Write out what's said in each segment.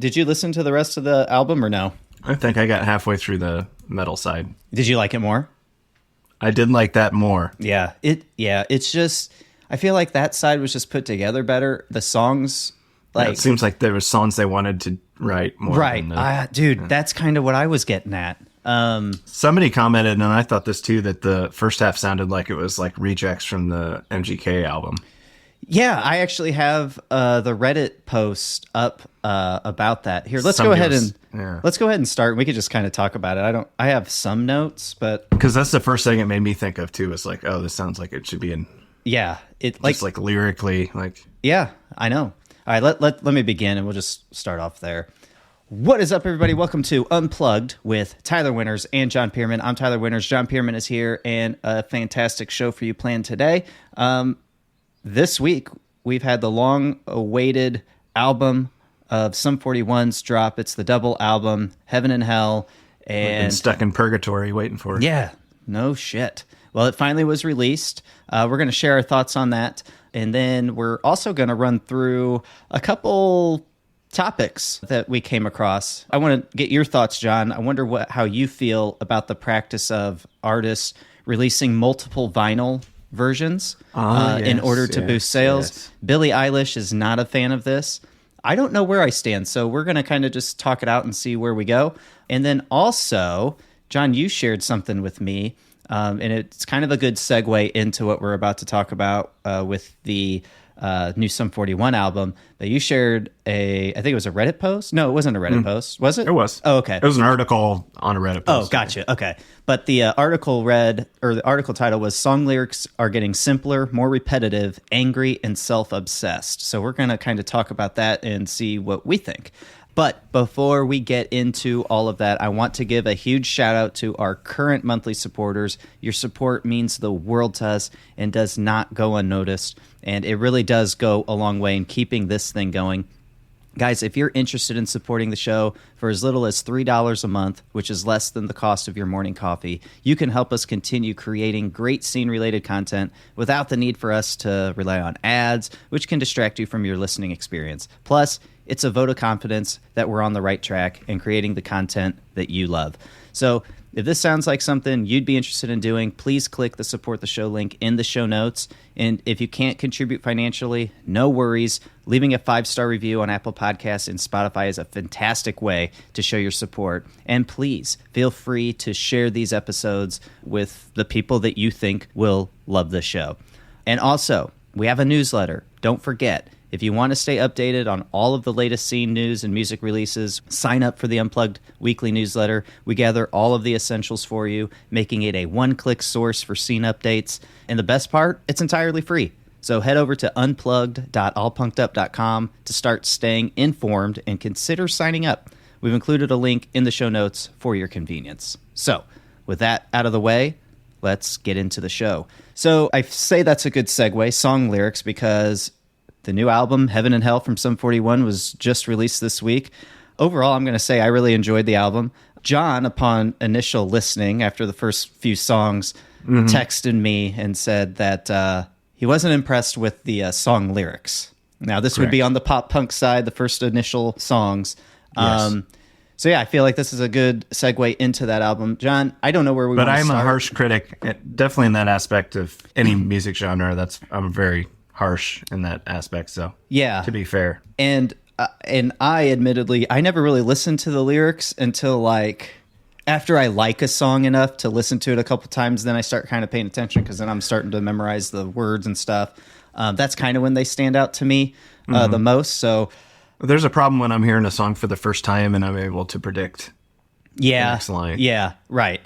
Did you listen to the rest of the album or no? I think I got halfway through the metal side. Did you like it more? I did like that more. Yeah. It's just, I feel like that side was just put together better. The songs, like, it seems like there was songs they wanted to write more. Right. Dude, that's kind of what I was getting at. Somebody commented, and I thought this too, that the first half sounded like it was like rejects from the MGK album. Yeah, I actually have the Reddit post up about that. Here, let's go ahead and start. We could just kind of talk about it. I have some notes, but because that's the first thing it made me think of too. Is like, oh, this sounds like it should be in. Yeah, it like lyrically, like. Yeah, I know. All right, let me begin, and we'll just start off there. What is up, everybody? Welcome to Unplugged with Tyler Winters and John Pearman. I'm Tyler Winters. John Pearman is here, and a fantastic show for you planned today. This week, we've had the long-awaited album of Sum 41's drop. It's the double album, Heaven and Hell. And we've been stuck in purgatory waiting for it. Yeah, no shit. Well, it finally was released. We're going to share our thoughts on that. And then we're also going to run through a couple topics that we came across. I want to get your thoughts, John. I wonder how you feel about the practice of artists releasing multiple vinyl versions in order to boost sales. Yes. Billie Eilish is not a fan of this. I don't know where I stand, so we're going to kind of just talk it out and see where we go. And then also, John, you shared something with me, and it's kind of a good segue into what we're about to talk about with the new Sum 41 album. That you shared I think it was a Reddit post? No, it wasn't a Reddit post. Was it? It was. Oh, okay. It was an article on a Reddit post. Oh, gotcha. Okay. But the article title was Song Lyrics Are Getting Simpler, More Repetitive, Angry, and Self-Obsessed. So we're going to kind of talk about that and see what we think. But before we get into all of that, I want to give a huge shout out to our current monthly supporters. Your support means the world to us and does not go unnoticed. And it really does go a long way in keeping this thing going. Guys, if you're interested in supporting the show for as little as $3 a month, which is less than the cost of your morning coffee, you can help us continue creating great scene-related content without the need for us to rely on ads, which can distract you from your listening experience. Plus, it's a vote of confidence that we're on the right track and creating the content that you love. So if this sounds like something you'd be interested in doing, please click the support the show link in the show notes. And if you can't contribute financially, no worries. Leaving a 5-star review on Apple Podcasts and Spotify is a fantastic way to show your support. And please feel free to share these episodes with the people that you think will love the show. And also, we have a newsletter. Don't forget. If you want to stay updated on all of the latest scene news and music releases, sign up for the Unplugged weekly newsletter. We gather all of the essentials for you, making it a one-click source for scene updates. And the best part, it's entirely free. So head over to unplugged.allpunkedup.com to start staying informed and consider signing up. We've included a link in the show notes for your convenience. So with that out of the way, let's get into the show. So I say that's a good segue, song lyrics, because the new album, Heaven and Hell from Sum 41, was just released this week. Overall, I'm going to say I really enjoyed the album. John, upon initial listening, after the first few songs, texted me and said that he wasn't impressed with the song lyrics. Now, this would be on the pop-punk side, the first initial songs. Yes. So, yeah, I feel like this is a good segue into that album. John, I don't know where we want to start. But I'm a harsh critic, definitely in that aspect of any music genre. I'm very harsh in that aspect, so yeah, to be fair. And I admittedly, I never really listened to the lyrics until like after I like a song enough to listen to it a couple times, then I start kind of paying attention because then I'm starting to memorize the words and stuff. That's kind of when they stand out to me the most. So there's a problem when I'm hearing a song for the first time and I'm able to predict the next line. Yeah, right.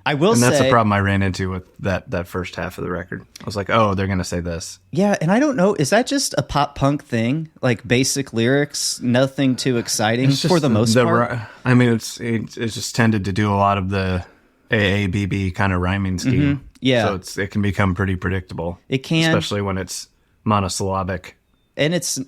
I will say... And that's say, the problem I ran into with that first half of the record. I was like, oh, they're going to say this. Yeah, and I don't know, is that just a pop-punk thing? Like basic lyrics, nothing too exciting for the most part? I mean, it's just tended to do a lot of the AABB kind of rhyming scheme. Mm-hmm. Yeah. So it can become pretty predictable. It can. Especially when it's monosyllabic. And it's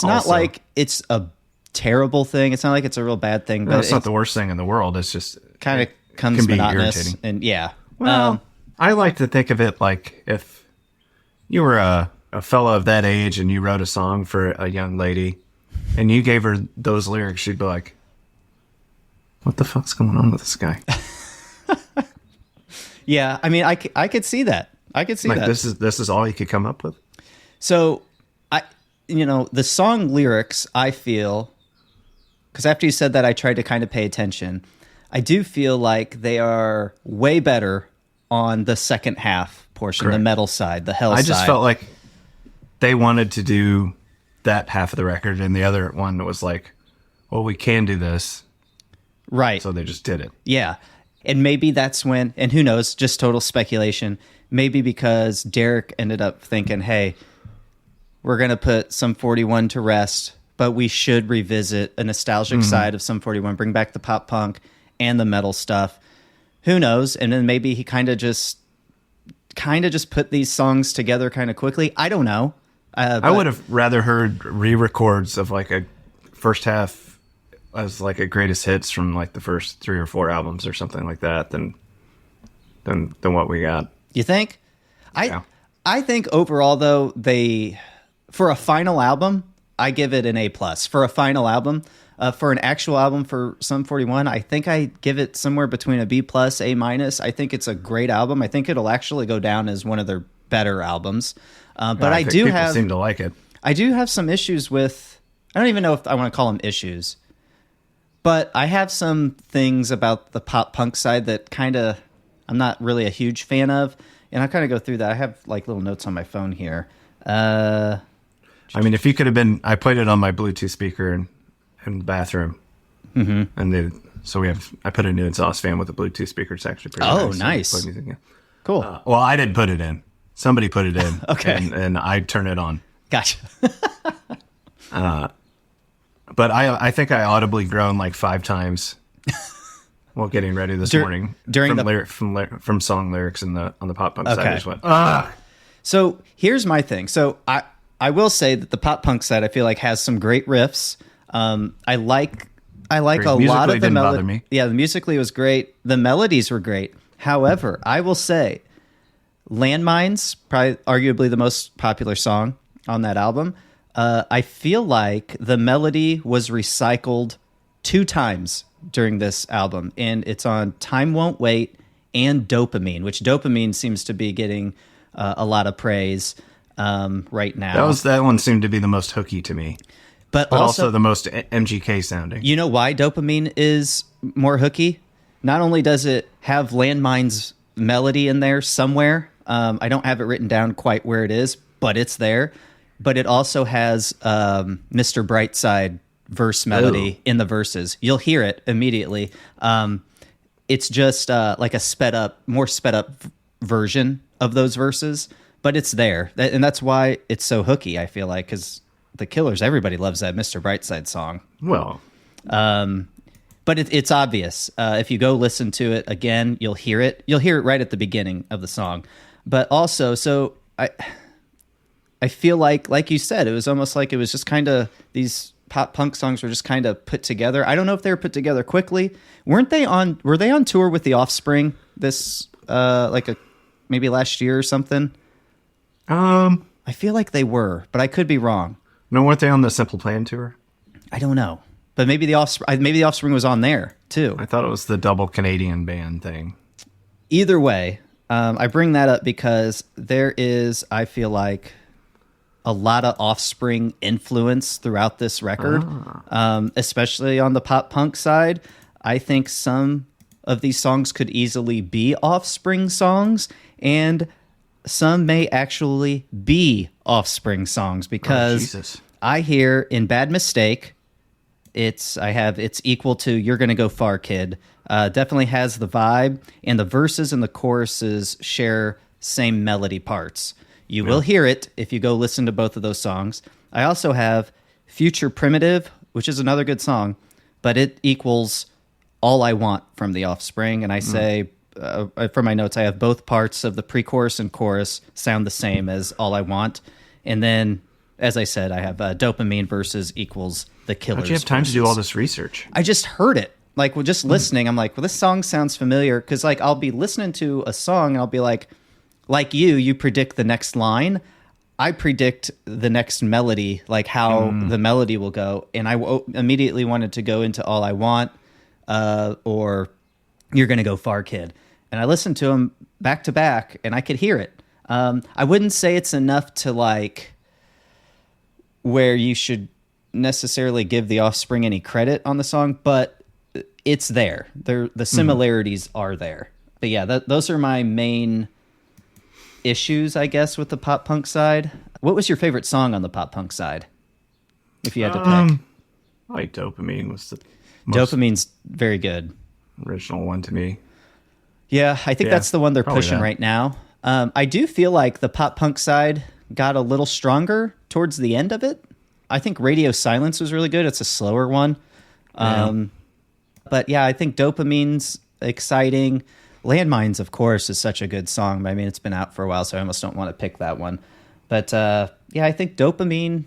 not like it's a terrible thing. It's not like it's a real bad thing. But it's not the worst thing in the world. It's just... kind of comes monotonous irritating. And yeah. Well, I like to think of it like if you were a fellow of that age and you wrote a song for a young lady and you gave her those lyrics, she'd be like, what the fuck's going on with this guy? Yeah, I mean, I could see that. I could see Like, that. this is all you could come up with? So, the song lyrics, I feel, because after you said that, I tried to kind of pay attention. I do feel like they are way better on the second half portion, Correct. the metal side, the hell I side. just felt like they wanted to do that half of the record, and the other one was like, well, we can do this. Right. So they just did it. Yeah. And maybe that's when, and who knows, just total speculation, maybe because Derek ended up thinking, hey, we're going to put Sum 41 to rest, but we should revisit a nostalgic side of Sum 41, bring back the pop punk and the metal stuff. Who knows? And then maybe he kind of just put these songs together kind of quickly. I don't know. I would have rather heard re-records of like a first half as like a greatest hits from like the first 3 or 4 albums or something like that than what we got. You think? Yeah. I think overall though, for a final album, I give it an A+. For a final album, for an actual album for Sum 41, I think I give it somewhere between a B+, A-. I think it's a great album. I think it'll actually go down as one of their better albums. But I think do people have seem to like it. I do have some issues with, I don't even know if I want to call them issues, but I have some things about the pop punk side that kind of I'm not really a huge fan of, and I kind of go through that. I have like little notes on my phone here. I mean, if you could have been, I played it on my Bluetooth speaker in the bathroom, and I put it in exhaust fan with a Bluetooth speaker. It's actually pretty nice. Oh, nice. Play music, yeah. Cool. Well, I didn't put it in. Somebody put it in. Okay. And I turn it on. Gotcha. But I think I audibly groaned like 5 times while getting ready this morning during from song lyrics on the pop punk side. Okay. I just went, ah. So here's my thing. So I will say that the pop punk side I feel like has some great riffs. I like a lot of the didn't bother melody. me. Yeah, the musically was great. The melodies were great. However, I will say, Landmines, probably arguably the most popular song on that album. I feel like the melody was recycled 2 times during this album, and it's on Time Won't Wait and Dopamine, which Dopamine seems to be getting a lot of praise right now. That one seemed to be the most hooky to me, but also the most MGK sounding. You know why Dopamine is more hooky? Not only does it have Landmine's melody in there somewhere, I don't have it written down quite where it is, but it's there. But it also has Mr. Brightside verse melody in the verses. You'll hear it immediately. It's just like a more sped up version of those verses, but it's there. And that's why it's so hooky, I feel like, because the Killers, everybody loves that Mr. Brightside song. Well, but it's obvious. If you go listen to it again, you'll hear it. You'll hear it right at the beginning of the song. But also, so I feel like you said, it was almost like it was just kind of these pop punk songs were just kind of put together. I don't know if they were put together quickly. Were they on tour with The Offspring this maybe last year or something? I feel like they were, but I could be wrong. No, weren't they on the Simple Plan tour? I don't know. But maybe the Offspring was on there too. I thought it was the double Canadian band thing. Either way, I bring that up because there is, I feel like, a lot of Offspring influence throughout this record, especially on the pop punk side. I think some of these songs could easily be Offspring songs, and some may actually be Offspring songs because I hear in Bad Mistake, it's equal to You're Gonna Go Far, Kid. Definitely has the vibe, and the verses and the choruses share same melody parts. You will hear it if you go listen to both of those songs. I also have Future Primitive, which is another good song, but it equals All I Want from The Offspring. And I say, for my notes, I have both parts of the pre-chorus and chorus sound the same as All I Want. And then, as I said, I have Dopamine versus equals The Killers. How'd you have time to do all this research? I just heard it. Like, just listening, I'm like, well, this song sounds familiar. Because, I'll be listening to a song and I'll be like you predict the next line. I predict the next melody, like how the melody will go, and I immediately wanted to go into All I Want, or You're Gonna Go Far, Kid. And I listened to them back to back, and I could hear it. I wouldn't say it's enough to like where you should necessarily give The Offspring any credit on the song, but it's there. The similarities are there. But yeah, those are my main issues, I guess, with the pop punk side. What was your favorite song on the pop punk side, if you had to pick? I like Dopamine was the most Dopamine's very good. original one to me. Yeah, I think that's the one they're pushing that. right now. I do feel like the pop punk side got a little stronger towards the end of it. I think Radio Silence was really good. It's a slower one. But yeah, I think Dopamine's exciting. Landmines, of course, is such a good song. I mean, it's been out for a while, so I almost don't want to pick that one. But yeah, I think Dopamine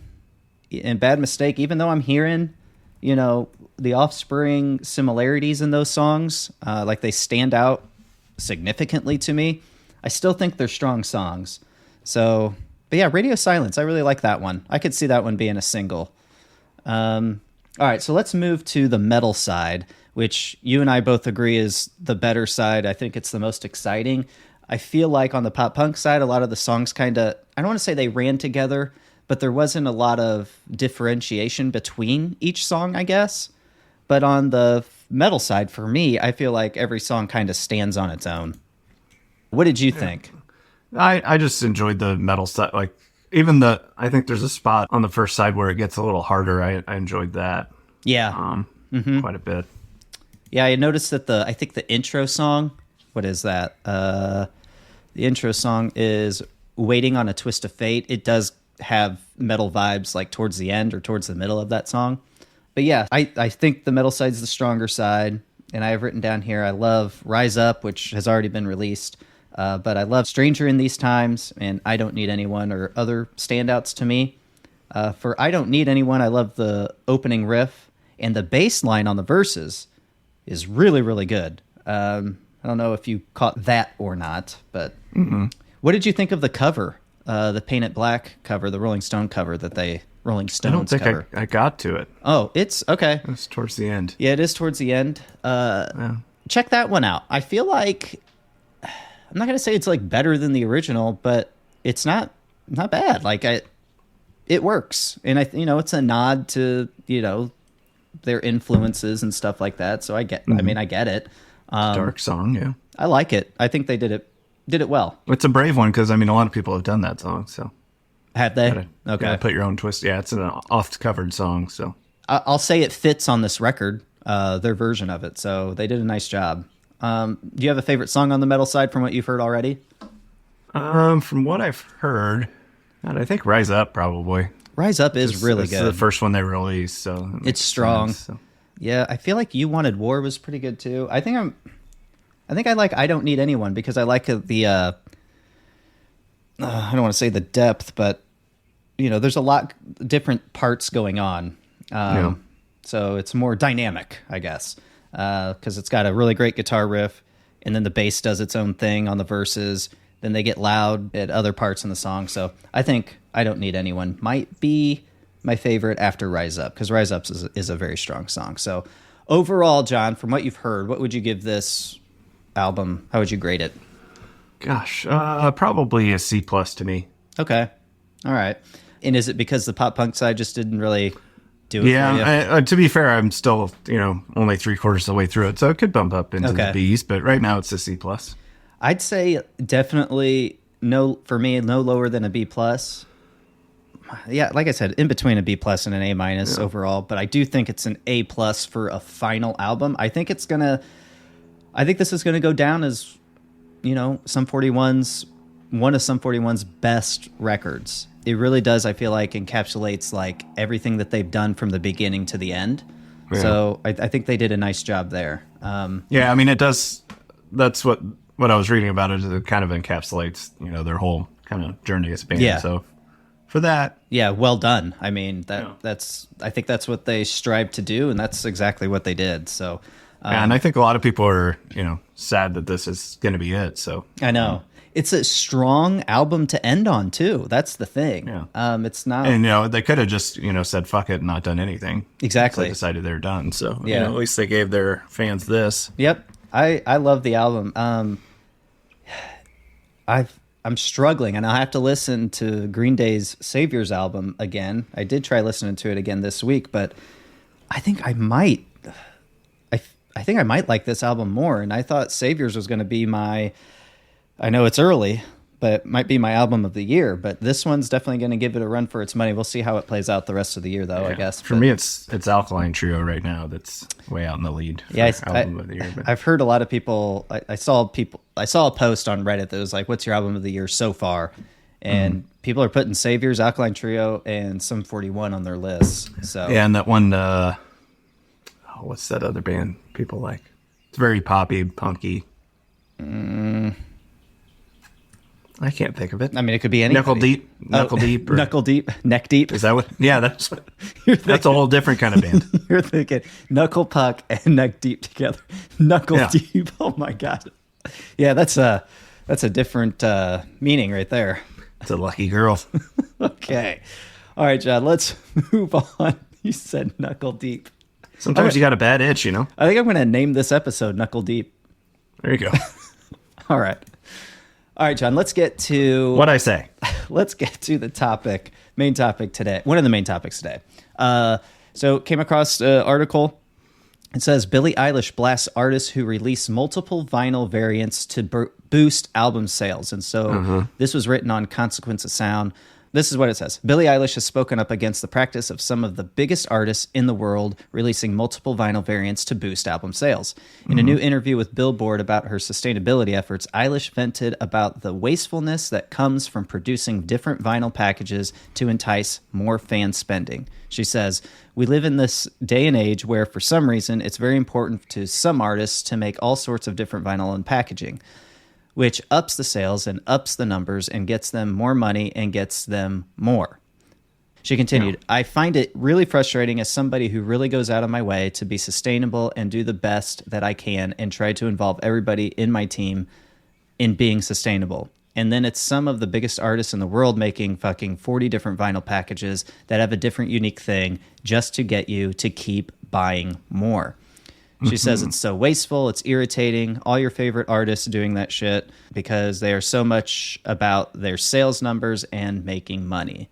and Bad Mistake, even though I'm hearing, the Offspring similarities in those songs, like they stand out significantly to me, I still think they're strong songs. So, but yeah, Radio Silence, I really like that one. I could see that one being a single. All right, so let's move to the metal side, which you and I both agree is the better side. I think it's the most exciting. I feel like on the pop punk side, a lot of the songs kind of, I don't want to say they ran together, but there wasn't a lot of differentiation between each song, I guess. But on the metal side, for me, I feel like every song kind of stands on its own. What did you think? I just enjoyed the metal stuff. Like even I think there's a spot on the first side where it gets a little harder. I enjoyed that. Yeah. Quite a bit. Yeah, I noticed that I think the intro song, what is that? The intro song is Waiting on a Twist of Fate. It does have metal vibes like towards the end or towards the middle of that song. But yeah, I think the metal side's the stronger side. And I have written down here, I love Rise Up, which has already been released. But I love Stranger in These Times and I Don't Need Anyone or other standouts to me. For I Don't Need Anyone, I love the opening riff. And the bass line on the verses is really, really good. I don't know if you caught that or not, but what did you think of the cover, the Paint It Black cover, the Rolling Stone cover Rolling Stones I don't think cover? I got to it. Oh, it's okay. It was towards the end. Yeah, it is towards the end. Check that one out. I feel like, I'm not going to say it's like better than the original, but it's not bad. Like it works. And it's a nod to, their influences and stuff like that. So I get it. Dark song, yeah. I like it. I think they did it well. It's a brave one because a lot of people have done that song. So have they? Okay. Gotta put your own twist. Yeah, it's an oft-covered song. So I'll say it fits on this record, their version of it. So they did a nice job. Do you have a favorite song on the metal side from what you've heard already? From what I've heard, I think Rise Up probably. Rise Up is really good. It's the first one they released, so it's strong. Sense, so. Yeah, I feel like You Wanted War was pretty good too. I think I like I Don't Need Anyone because I like the I don't want to say the depth, but there's a lot different parts going on. So it's more dynamic, I guess, because it's got a really great guitar riff, and then the bass does its own thing on the verses. Then they get loud at other parts in the song. So I think I Don't Need Anyone might be my favorite after Rise Up, because Rise Up is a very strong song. So overall, John, from what you've heard, what would you give this album? How would you grade it? Gosh, probably a C+ to me. Okay. All right. And is it because the pop punk side just didn't really do it for you? Yeah, to be fair, I'm still, only 3/4 of the way through it, so it could bump up into the B's, but right now it's a C+. I'd say definitely for me, no lower than a B+. Yeah, like I said, in between a B+ and an A- overall, but I do think it's an A+ for a final album. I think this is going to go down as, Sum 41's, one of Sum 41's best records. It really does, I feel like, encapsulates like everything that they've done from the beginning to the end. Yeah. So I think they did a nice job there. It does. That's what I was reading about it. It kind of encapsulates, their whole kind of journey as a band. Yeah. So for that, yeah, well done. I mean, I think that's what they strived to do, and that's exactly what they did. So, and I think a lot of people are, sad that this is going to be it. So I know. It's a strong album to end on too. That's the thing. Yeah. It's not. And they could have just said fuck it and not done anything. Exactly. They decided they're done. So Yeah. at least they gave their fans this. Yep. I love the album. I'm struggling, and I'll have to listen to Green Day's Saviors album again. I did try listening to it again this week, but I think I might. I think I might like this album more. And I thought Saviors was going to be my. I know it's early, but it might be my album of the year. But this one's definitely going to give it a run for its money. We'll see how it plays out the rest of the year, though. Yeah. I guess For me, it's Alkaline Trio right now. That's way out in the lead. For album of the year. But I've heard a lot of people. I saw a post on Reddit that was like, "What's your album of the year so far?" And people are putting Saviors, Alkaline Trio, and Sum 41 on their lists. So yeah, and that one. What's that other band people like? It's very poppy, punky. I can't think of it. I mean, it could be anybody. Knuckle Deep, Neck Deep. Is that what? Yeah, that's a whole different kind of band. You're thinking Knuckle Puck and Neck Deep together. Knuckle Deep. Oh my god. Yeah, that's a different meaning right there. It's a lucky girl. Okay. All right, John. Let's move on. You said Knuckle Deep. Sometimes you got a bad itch, I think I'm going to name this episode Knuckle Deep. There you go. All right. All right, John, let's get to... What'd I say? Let's get to the main topic today. One of the main topics today. So came across an article. It says, Billie Eilish blasts artists who release multiple vinyl variants to boost album sales. And so this was written on Consequence of Sound. This is what it says. Billie Eilish has spoken up against the practice of some of the biggest artists in the world releasing multiple vinyl variants to boost album sales. In a new interview with Billboard about her sustainability efforts, Eilish vented about the wastefulness that comes from producing different vinyl packages to entice more fan spending. She says, we live in this day and age where, for some reason, it's very important to some artists to make all sorts of different vinyl and packaging, which ups the sales and ups the numbers and gets them more money and gets them more. She continued, I find it really frustrating as somebody who really goes out of my way to be sustainable and do the best that I can and try to involve everybody in my team in being sustainable. And then it's some of the biggest artists in the world making fucking 40 different vinyl packages that have a different unique thing just to get you to keep buying more. She says it's so wasteful, it's irritating, all your favorite artists doing that shit because they are so much about their sales numbers and making money.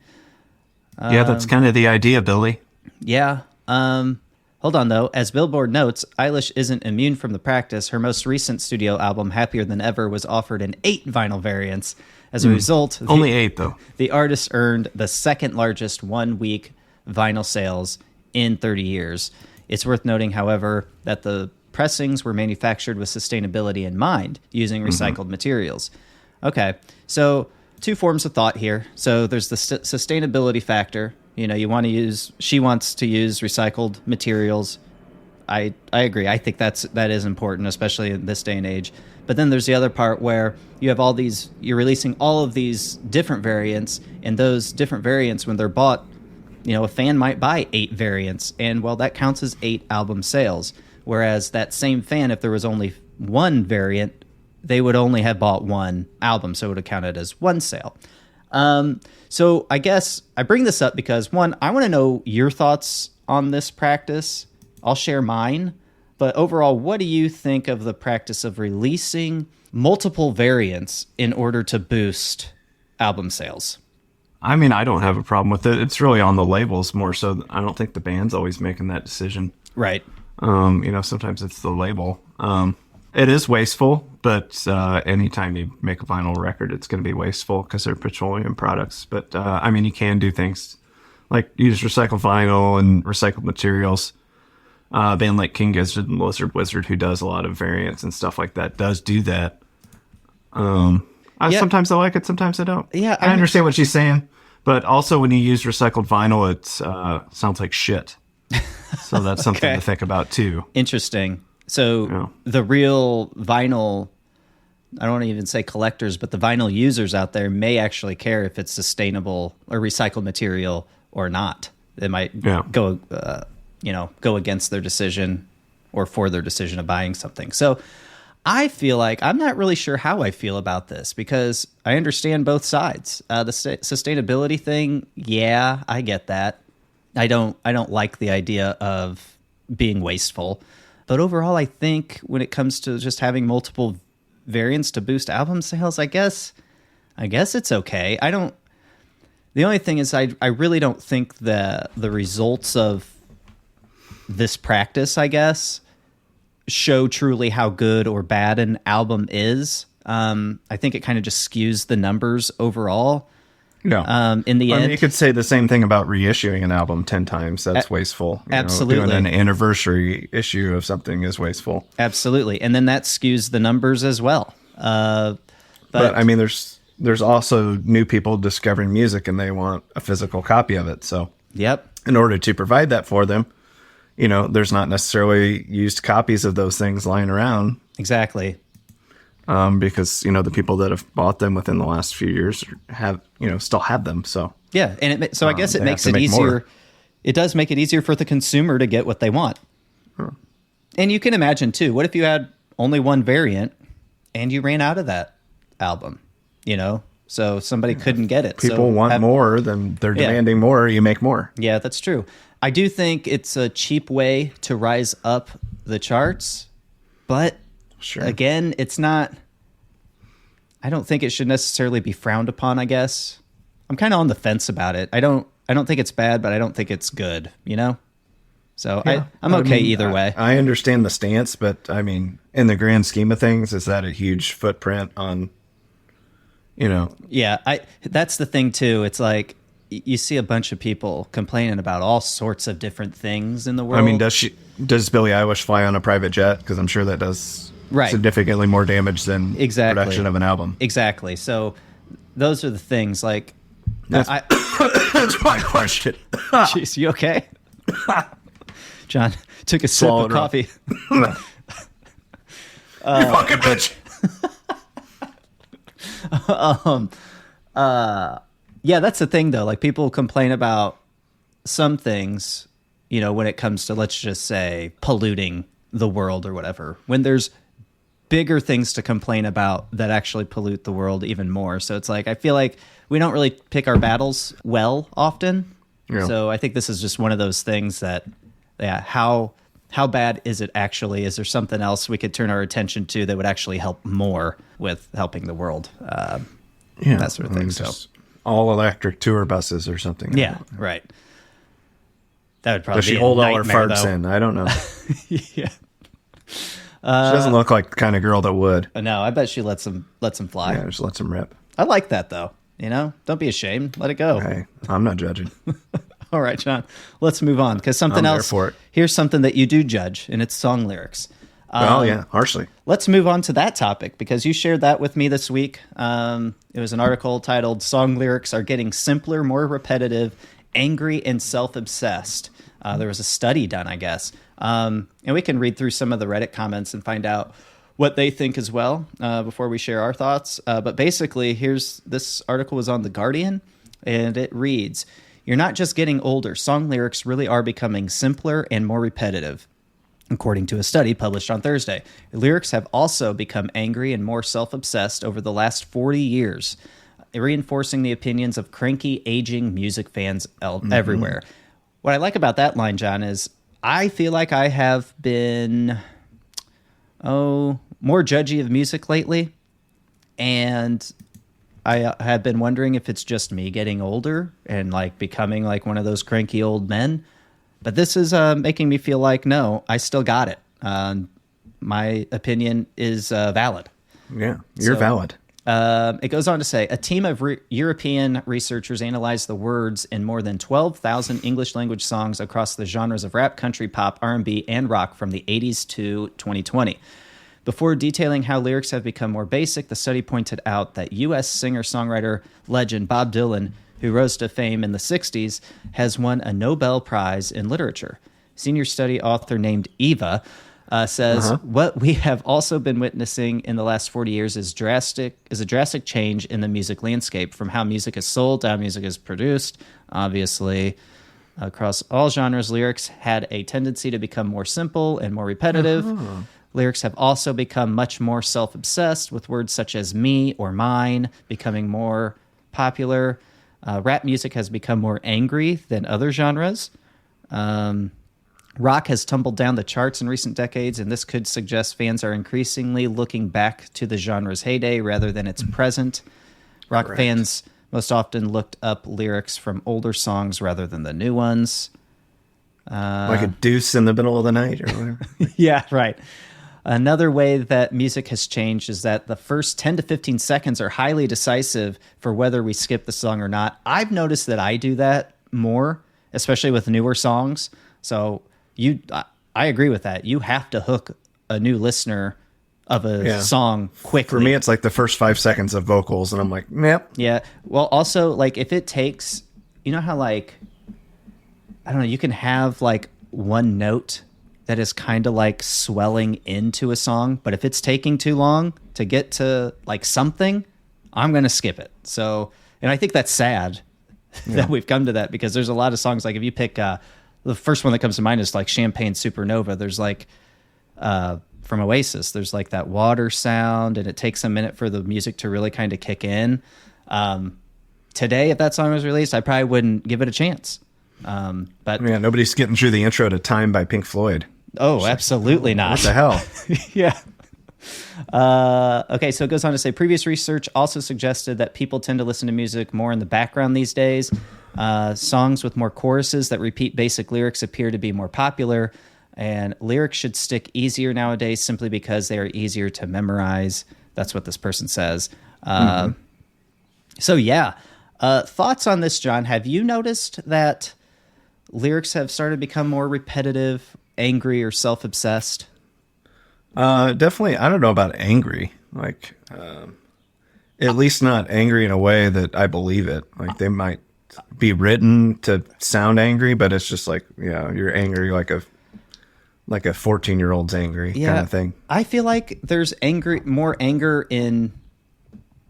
Yeah, that's kind of the idea, Billy. Yeah. Hold on, though. As Billboard notes, Eilish isn't immune from the practice. Her most recent studio album, Happier Than Ever, was offered in 8 vinyl variants. As a result... Only 8, though. The artist earned the second largest one-week vinyl sales in 30 years. It's worth noting, however, that the pressings were manufactured with sustainability in mind, using recycled materials. Okay, so 2 forms of thought here. So there's the sustainability factor. You know, she wants to use recycled materials. I agree. I think that is important, especially in this day and age. But then there's the other part where you have you're releasing all of these different variants, and those different variants, when they're bought, you know, a fan might buy 8 variants, and well, that counts as 8 album sales. Whereas that same fan, if there was only 1 variant, they would only have bought 1 album, so it would have counted as 1 sale. So I guess I bring this up because, one, I want to know your thoughts on this practice. I'll share mine. But overall, what do you think of the practice of releasing multiple variants in order to boost album sales? I mean, I don't have a problem with it. It's really on the labels more so. I don't think the band's always making that decision. Right. Sometimes it's the label. It is wasteful, but anytime you make a vinyl record, it's going to be wasteful because they're petroleum products. But, I mean, you can do things like use recycled vinyl and recycled materials. A band like King Gizzard and Lizard Wizard, who does a lot of variants and stuff like that, does do that. Sometimes I like it, sometimes I don't. Yeah, I understand what she's saying. But also when you use recycled vinyl, it sounds like shit. So that's something to think about, too. Interesting. So the real vinyl, I don't want to even say collectors, but the vinyl users out there may actually care if it's sustainable or recycled material or not. They might go against their decision or for their decision of buying something. So I feel like I'm not really sure how I feel about this because I understand both sides. The sustainability thing, yeah, I get that. I don't like the idea of being wasteful. But overall, I think when it comes to just having multiple variants to boost album sales, I guess it's okay. The only thing is I really don't think the results of this practice, I guess, show truly how good or bad an album is. I think it kind of just skews the numbers overall. No. In the end, you could say the same thing about reissuing an album 10 times. That's wasteful. Absolutely. Doing an anniversary issue of something is wasteful. Absolutely. And then that skews the numbers as well. But I mean, there's also new people discovering music and they want a physical copy of it. So yep. In order to provide that for them, there's not necessarily used copies of those things lying around. Exactly. Because, the people that have bought them within the last few years still have them. So, yeah. And I guess it makes it easier. More. It does make it easier for the consumer to get what they want. And you can imagine too, what if you had only one variant and you ran out of that album, so somebody couldn't get it. People want more than they're demanding more. You make more. Yeah, that's true. I do think it's a cheap way to rise up the charts, but sure. Again, it's not. I don't think it should necessarily be frowned upon. I guess I'm kind of on the fence about it. I don't think it's bad, but I don't think it's good. So yeah, I'm okay either way. I understand the stance, but I mean, in the grand scheme of things, is that a huge footprint on? Yeah, that's the thing too. It's like you see a bunch of people complaining about all sorts of different things in the world. I mean, does Billie Eilish fly on a private jet? Because I'm sure that does significantly more damage than production of an album. Exactly. So those are the things. Like that's my question. Jeez, you okay? John took a sip of coffee. You fucking bitch. Yeah, that's the thing though. Like people complain about some things, when it comes to, let's just say, polluting the world or whatever, when there's bigger things to complain about that actually pollute the world even more. So it's like, I feel like we don't really pick our battles well often. Yeah. So I think this is just one of those things that, how bad is it actually? Is there something else we could turn our attention to that would actually help more with helping the world? That sort of thing. So all electric tour buses or something. Yeah, right. That would probably Does she hold all her farts in? I don't know. Yeah. She doesn't look like the kind of girl that would. No, I bet she lets them fly. Yeah, just lets them rip. I like that though. Don't be ashamed. Let it go. Hey, I'm not judging. All right, John. Let's move on because something else. There for it. Here's something that you do judge, and it's song lyrics. Harshly. Let's move on to that topic because you shared that with me this week. It was an article titled "Song Lyrics Are Getting Simpler, More Repetitive, Angry, and Self-Obsessed." There was a study done, I guess. And we can read through some of the Reddit comments and find out what they think as well before we share our thoughts. But basically, this article was on The Guardian, and it reads, "You're not just getting older. Song lyrics really are becoming simpler and more repetitive." According to a study published on Thursday, lyrics have also become angry and more self-obsessed over the last 40 years, reinforcing the opinions of cranky, aging music fans everywhere. What I like about that line, John, is I feel like I have been, more judgy of music lately, and I have been wondering if it's just me getting older and like becoming like one of those cranky old men. But this is making me feel like, no, I still got it. My opinion is valid. Yeah, you're valid. It goes on to say, a team of European researchers analyzed the words in more than 12,000 English language songs across the genres of rap, country, pop, R&B, and rock from the 80s to 2020. Before detailing how lyrics have become more basic, the study pointed out that U.S. singer-songwriter legend Bob Dylan, who rose to fame in the 60s, has won a Nobel Prize in Literature. Senior study author named Eva says, what we have also been witnessing in the last 40 years is a drastic change in the music landscape, from how music is sold to how music is produced. Obviously, across all genres, lyrics had a tendency to become more simple and more repetitive. Lyrics have also become much more self-obsessed, with words such as me or mine becoming more popular. Rap music has become more angry than other genres. Rock has tumbled down the charts in recent decades, and this could suggest fans are increasingly looking back to the genre's heyday rather than its present. Rock Correct. fans most often looked up lyrics from older songs rather than the new ones. Like a deuce in the middle of the night or whatever. Yeah, right. Another way that music has changed is that the first 10 to 15 seconds are highly decisive for whether we skip the song or not. I've noticed that I do that more, especially with newer songs. So I agree with that. You have to hook a new listener of a song quickly. For me, it's like the first 5 seconds of vocals, and I'm like, yep. Yeah. Well, also, like, if it takes, you know how, like, I don't know, you can have, like, one note that is kind of like swelling into a song, but if it's taking too long to get to like something, I'm going to skip it. So, and I think that's sad that we've come to that, because there's a lot of songs, like if you pick the first one that comes to mind is like Champagne Supernova. There's like from Oasis, there's like that water sound, and it takes a minute for the music to really kind of kick in. Today, if that song was released, I probably wouldn't give it a chance. But yeah, nobody's getting through the intro to Time by Pink Floyd. Oh, absolutely not. What the hell? Yeah. Okay, so it goes on to say, previous research also suggested that people tend to listen to music more in the background these days. Songs with more choruses that repeat basic lyrics appear to be more popular, and lyrics should stick easier nowadays simply because they are easier to memorize. That's what this person says. So, yeah. Thoughts on this, John? Have you noticed that lyrics have started to become more repetitive, angry, or self-obsessed? Definitely. I don't know about angry. Like, at least not angry in a way that I believe it. Like, they might be written to sound angry, but it's just like, yeah, you're angry like a 14-year-old's angry kind of thing. I feel like there's more anger in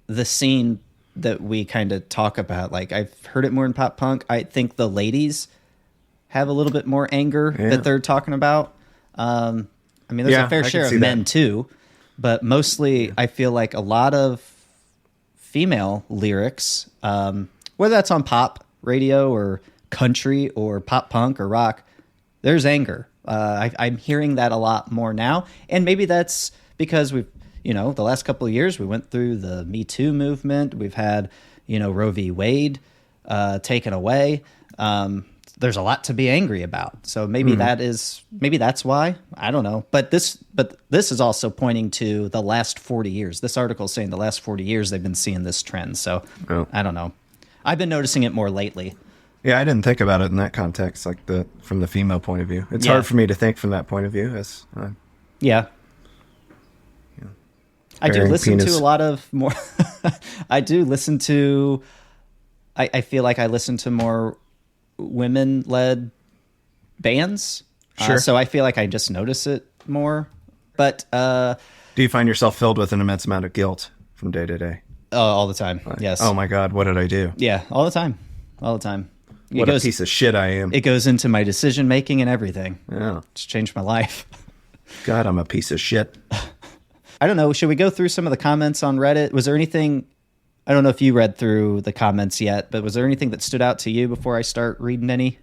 the scene that we kind of talk about. Like, I've heard it more in pop punk. I think the ladies have a little bit more anger that they're talking about. I mean, there's a fair share of men too, but mostly I feel like a lot of female lyrics, whether that's on pop radio or country or pop punk or rock, there's anger. I'm hearing that a lot more now. And maybe that's because we've, the last couple of years we went through the Me Too movement. We've had, Roe v. Wade taken away. There's a lot to be angry about. So maybe that's why. I don't know. But this is also pointing to the last 40 years. This article is saying the last 40 years they've been seeing this trend. So I don't know. I've been noticing it more lately. Yeah, I didn't think about it in that context, like from the female point of view. It's hard for me to think from that point of view. I do listen to a lot of more. I do listen to. I feel like I listen to more women-led bands. Sure. So I feel like I just notice it more. But do you find yourself filled with an immense amount of guilt from day to day? All the time. Yes. Oh my God, what did I do? Yeah, all the time. All the time. What a piece of shit I am. It goes into my decision making and everything. Yeah. It's changed my life. God, I'm a piece of shit. I don't know. Should we go through some of the comments on Reddit? Was there anything, I don't know if you read through the comments yet, but was there anything that stood out to you before I start reading any?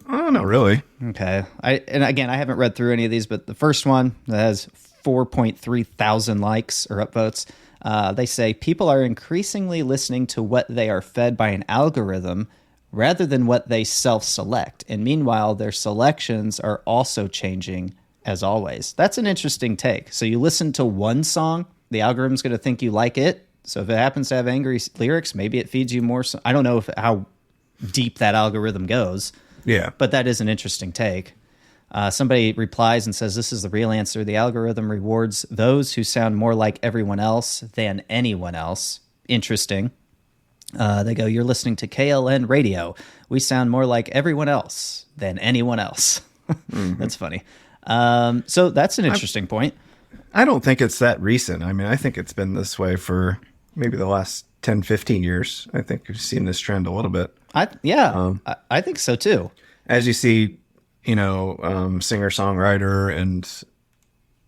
Oh, not really. Okay. And again, I haven't read through any of these, but the first one that has 4.3 thousand likes or upvotes, they say people are increasingly listening to what they are fed by an algorithm rather than what they self-select. And meanwhile, their selections are also changing as always. That's an interesting take. So you listen to one song, the algorithm's going to think you like it. So if it happens to have angry lyrics, maybe it feeds you more. I don't know how deep that algorithm goes. Yeah. But that is an interesting take. Somebody replies and says, this is the real answer. The algorithm rewards those who sound more like everyone else than anyone else. Interesting. They go, you're listening to KLN radio. We sound more like everyone else than anyone else. That's funny. So that's an interesting point. I don't think it's that recent. I mean, I think it's been this way for maybe the last 10, 15 years. I think we've seen this trend a little bit. I think so too. As you see, singer-songwriter and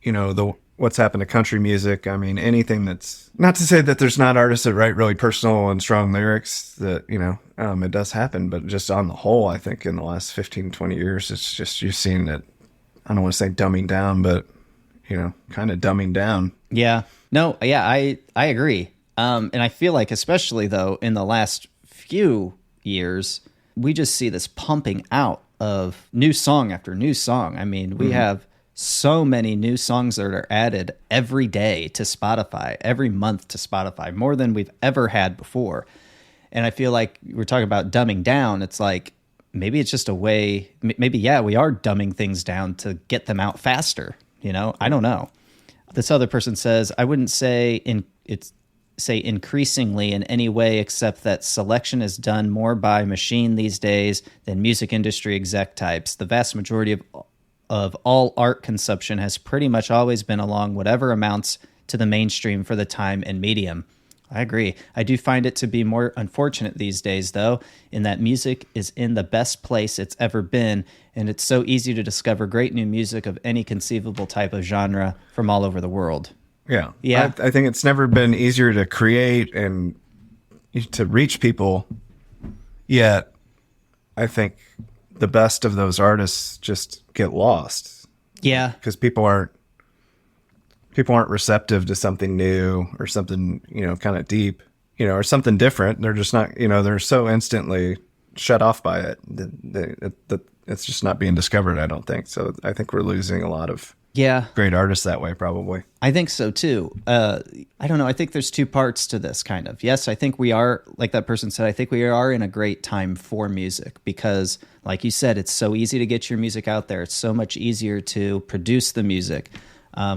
the what's happened to country music. I mean, anything that's not to say that there's not artists that write really personal and strong lyrics that, it does happen, but just on the whole, I think in the last 15, 20 years, it's just, you've seen that, I don't want to say dumbing down, but, kind of dumbing down. Yeah. No, yeah, I agree. And I feel like, especially though, in the last few years, we just see this pumping out of new song after new song. I mean, we have so many new songs that are added every day to Spotify, every month to Spotify, more than we've ever had before. And I feel like we're talking about dumbing down. It's like, maybe it's just a way, maybe, yeah, we are dumbing things down to get them out faster. I don't know. This other person says, I wouldn't say say increasingly in any way, except that selection is done more by machine these days than music industry exec types. The vast majority of all art consumption has pretty much always been along whatever amounts to the mainstream for the time and medium. I agree. I do find it to be more unfortunate these days, though, in that music is in the best place it's ever been, and it's so easy to discover great new music of any conceivable type of genre from all over the world. Yeah. Yeah. I think it's never been easier to create and to reach people, yet I think the best of those artists just get lost. Yeah. Because people aren't receptive to something new or something, kind of deep, or something different. They're just not, they're so instantly shut off by it that it's just not being discovered, I don't think. So I think we're losing a lot of great artists that way, probably. I think so too. I don't know. I think there's two parts to this kind of. Yes, I think we are, like that person said, I think we are in a great time for music because, like you said, it's so easy to get your music out there. It's so much easier to produce the music,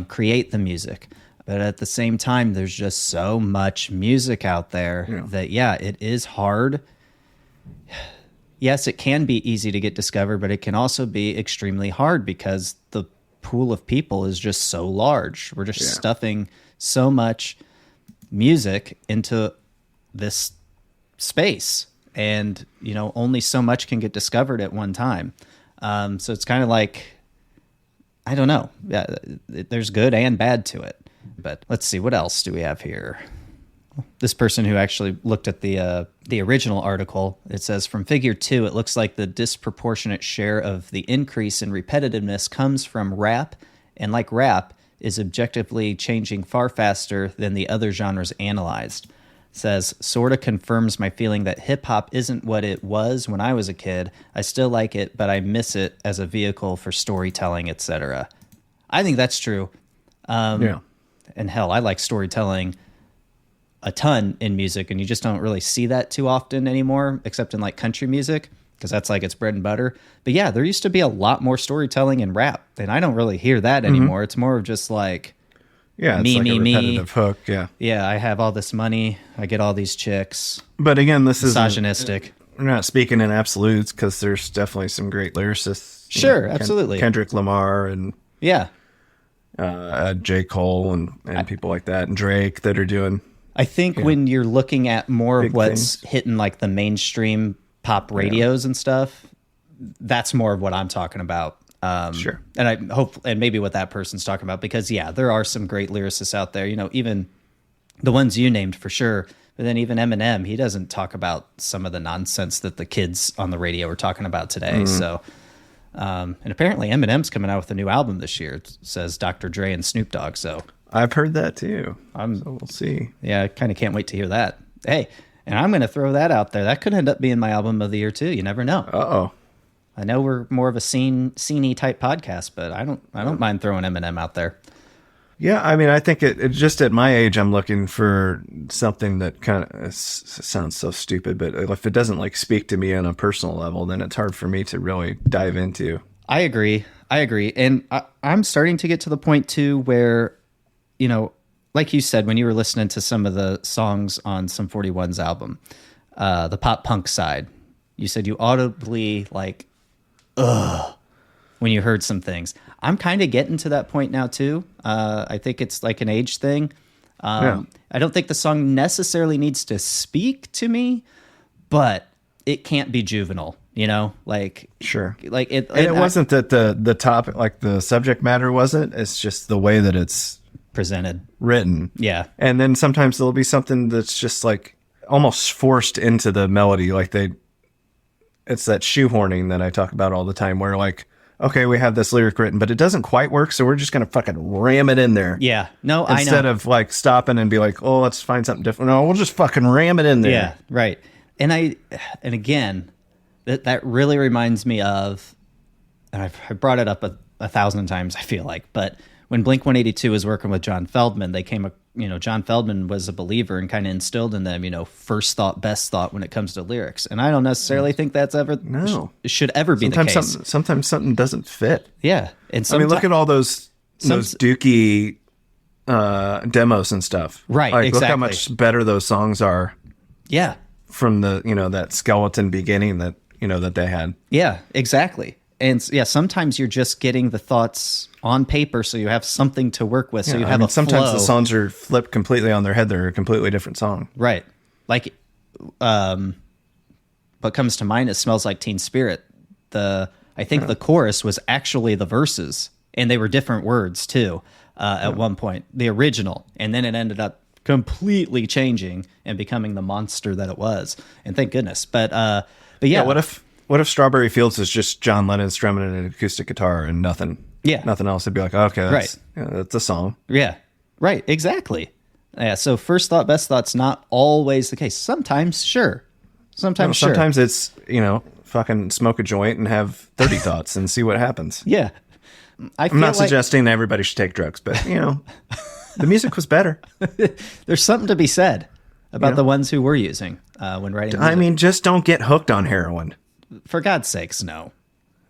create the music. But at the same time, there's just so much music out there that, it is hard. Yes, it can be easy to get discovered, but it can also be extremely hard because the pool of people is just so large. We're just stuffing so much music into this space, and only so much can get discovered at one time. So it's kind of like, I don't know. Yeah, there's good and bad to it. But let's see, what else do we have here? This person who actually looked at the original article, it says, from figure 2, it looks like the disproportionate share of the increase in repetitiveness comes from rap, and like rap, is objectively changing far faster than the other genres analyzed. It says, sort of confirms my feeling that hip-hop isn't what it was when I was a kid. I still like it, but I miss it as a vehicle for storytelling, etc. I think that's true. And hell, I like storytelling a ton in music, and you just don't really see that too often anymore, except in like country music, because that's like its bread and butter. But yeah, there used to be a lot more storytelling in rap, and I don't really hear that anymore. It's more of just like, it's me, like me, a repetitive hook. Yeah, I have all this money, I get all these chicks. But again, this is misogynistic. We're not speaking in absolutes because there's definitely some great lyricists. Sure, absolutely. Kendrick Lamar and J. Cole and people like that, and Drake that are doing. I think when you're looking at more of what's hitting like the mainstream pop radios and stuff, that's more of what I'm talking about. Sure. And I hope, and maybe what that person's talking about, because there are some great lyricists out there, even the ones you named for sure. But then even Eminem, he doesn't talk about some of the nonsense that the kids on the radio are talking about today. So, and apparently Eminem's coming out with a new album this year. It says Dr. Dre and Snoop Dogg. So I've heard that too. So we'll see. Yeah, I kind of can't wait to hear that. Hey, and I'm going to throw that out there. That could end up being my album of the year too. You never know. Uh-oh. I know we're more of a scene-y type podcast, but I don't mind throwing Eminem out there. Yeah, I mean, I think it just at my age, I'm looking for something that kind of sounds so stupid, but if it doesn't like speak to me on a personal level, then it's hard for me to really dive into. I agree. And I'm starting to get to the point too where, like you said, when you were listening to some of the songs on some 41's album, the pop punk side, you said you audibly like, ugh, when you heard some things. I'm kind of getting to that point now too. I think it's like an age thing. I don't think the song necessarily needs to speak to me, but it can't be juvenile. You know, like Sure. like it. And it wasn't that the topic, like the subject matter wasn't. It's just the way that it's presented. written. Yeah. And then sometimes there'll be something that's just like almost forced into the melody. Like it's that shoehorning that I talk about all the time where like, okay, we have this lyric written, but it doesn't quite work. So we're just going to fucking ram it in there. Yeah. No, I know. Instead of like stopping and be like, oh, let's find something different. No, we'll just fucking ram it in there. Yeah. Right. And again, that really reminds me of, and I've brought it up a 1,000 times, I feel like, but when Blink-182 was working with John Feldman, John Feldman was a believer and kind of instilled in them, first thought, best thought when it comes to lyrics. And I don't necessarily think that's should ever be the case. Sometimes something doesn't fit. Yeah. And I mean, look at all those Dookie demos and stuff. Right, like, exactly. Look how much better those songs are. Yeah. From the, that skeleton beginning that they had. Yeah, exactly. And yeah, sometimes you're just getting the thoughts on paper, so you have something to work with. So you have sometimes flow. the songs are flipped completely on their head. They're a completely different song. Right. Like, what comes to mind is "Smells Like Teen Spirit." I think the chorus was actually the verses, and they were different words too. At one point, the original, and then it ended up completely changing and becoming the monster that it was. And thank goodness. But yeah. What if Strawberry Fields is just John Lennon strumming an acoustic guitar and nothing else? It'd be like, okay, that's a song. Yeah, right, exactly. Yeah, so first thought, best thought's not always the case. Sometimes, sure. Sometimes it's, fucking smoke a joint and have 30 thoughts and see what happens. Yeah. I'm not suggesting that everybody should take drugs, but, the music was better. There's something to be said about the ones who were using when writing music. I mean, just don't get hooked on heroin. For God's sakes, no.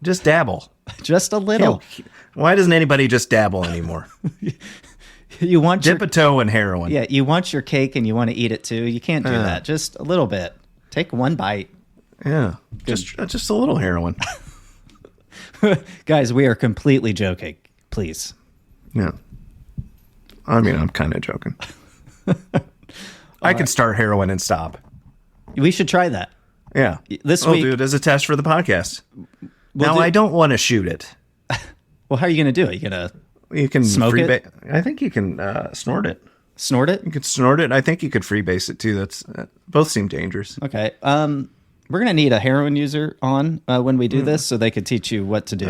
Just dabble. Just a little. Why doesn't anybody just dabble anymore? You want dip a toe in heroin. Yeah, you want your cake and you want to eat it too. You can't do that. Just a little bit. Take one bite. Yeah, just a little heroin. Guys, we are completely joking. Please. Yeah. I mean, I'm kind of joking. I could start heroin and stop. We should try that. Yeah. This week. We'll do it as a test for the podcast. I don't want to shoot it. Well, how are you going to do it? You can smoke it? I think you can snort it. Snort it? You could snort it. I think you could freebase it too. Both seem dangerous. Okay. We're going to need a heroin user on when we do this so they could teach you what to do.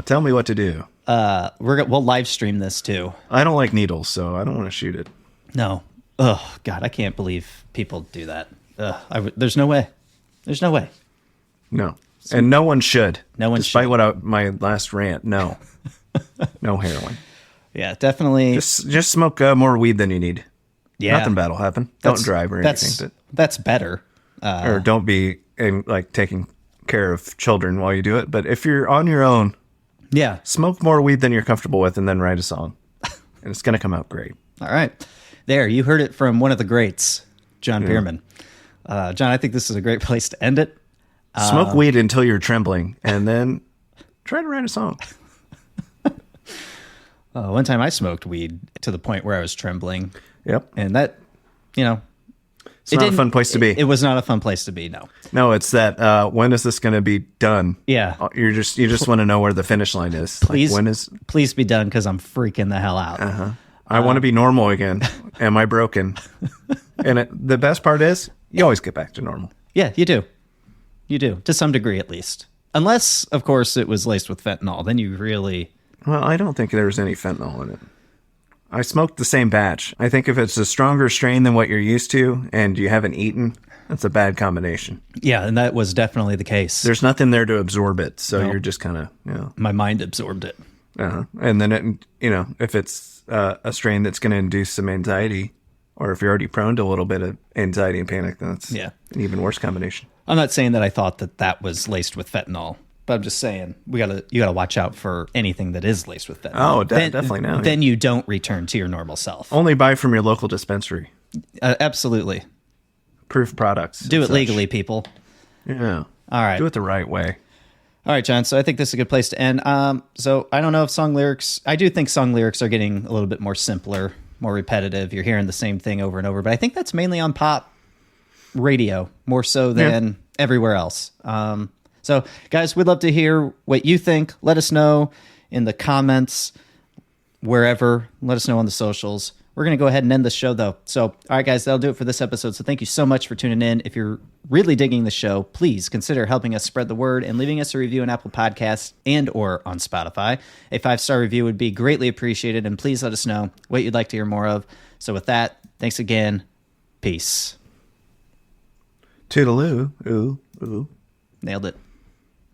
Tell me what to do. We'll live stream this too. I don't like needles, so I don't want to shoot it. No. Oh, God, I can't believe people do that. There's no way. There's no way. No. And no one should. No one Despite should. my last rant, no. No heroin. Yeah, definitely. Just smoke more weed than you need. Yeah. Nothing bad will happen. Don't drive or anything. That's better. Or don't be taking care of children while you do it. But if you're on your own, smoke more weed than you're comfortable with and then write a song. And it's going to come out great. All right. There, you heard it from one of the greats, John Pearman. John, I think this is a great place to end it. Smoke weed until you're trembling, and then try to write a song. One time I smoked weed to the point where I was trembling. Yep. And that, it's not a fun place to be. It was not a fun place to be, no. No, it's that, when is this going to be done? Yeah. You just want to know where the finish line is. Please, like, please be done, because I'm freaking the hell out. Uh-huh. I want to be normal again. Am I broken? And the best part is, you always get back to normal. Yeah, you do. You do, to some degree at least. Unless, of course, it was laced with fentanyl. Then you really... Well, I don't think there was any fentanyl in it. I smoked the same batch. I think if it's a stronger strain than what you're used to and you haven't eaten, that's a bad combination. And that was definitely the case. There's nothing there to absorb it, so you're just kind of, My mind absorbed it. And then, if it's a strain that's going to induce some anxiety, or if you're already prone to a little bit of anxiety and panic, then that's an even worse combination. I'm not saying that I thought that was laced with fentanyl, but I'm just saying you gotta watch out for anything that is laced with fentanyl. Oh, definitely now. Then you don't return to your normal self. Only buy from your local dispensary. Absolutely. Proof products. Do it legally, people. Yeah. All right. Do it the right way. All right, John. So I think this is a good place to end. So I don't know if I do think song lyrics are getting a little bit more simpler, more repetitive. You're hearing the same thing over and over, but I think that's mainly on pop radio more so than everywhere else. So So, guys, we'd love to hear what you think. Let us know in the comments, wherever. Let us know on the socials. We're going to go ahead and end the show, though. So, all right, guys, that'll do it for this episode. So thank you so much for tuning in. If you're really digging the show, please consider helping us spread the word and leaving us a review on Apple Podcasts and or on Spotify. A 5-star review would be greatly appreciated, and please let us know what you'd like to hear more of. So with that, thanks again. Peace. Toodaloo. Ooh, ooh. Nailed it.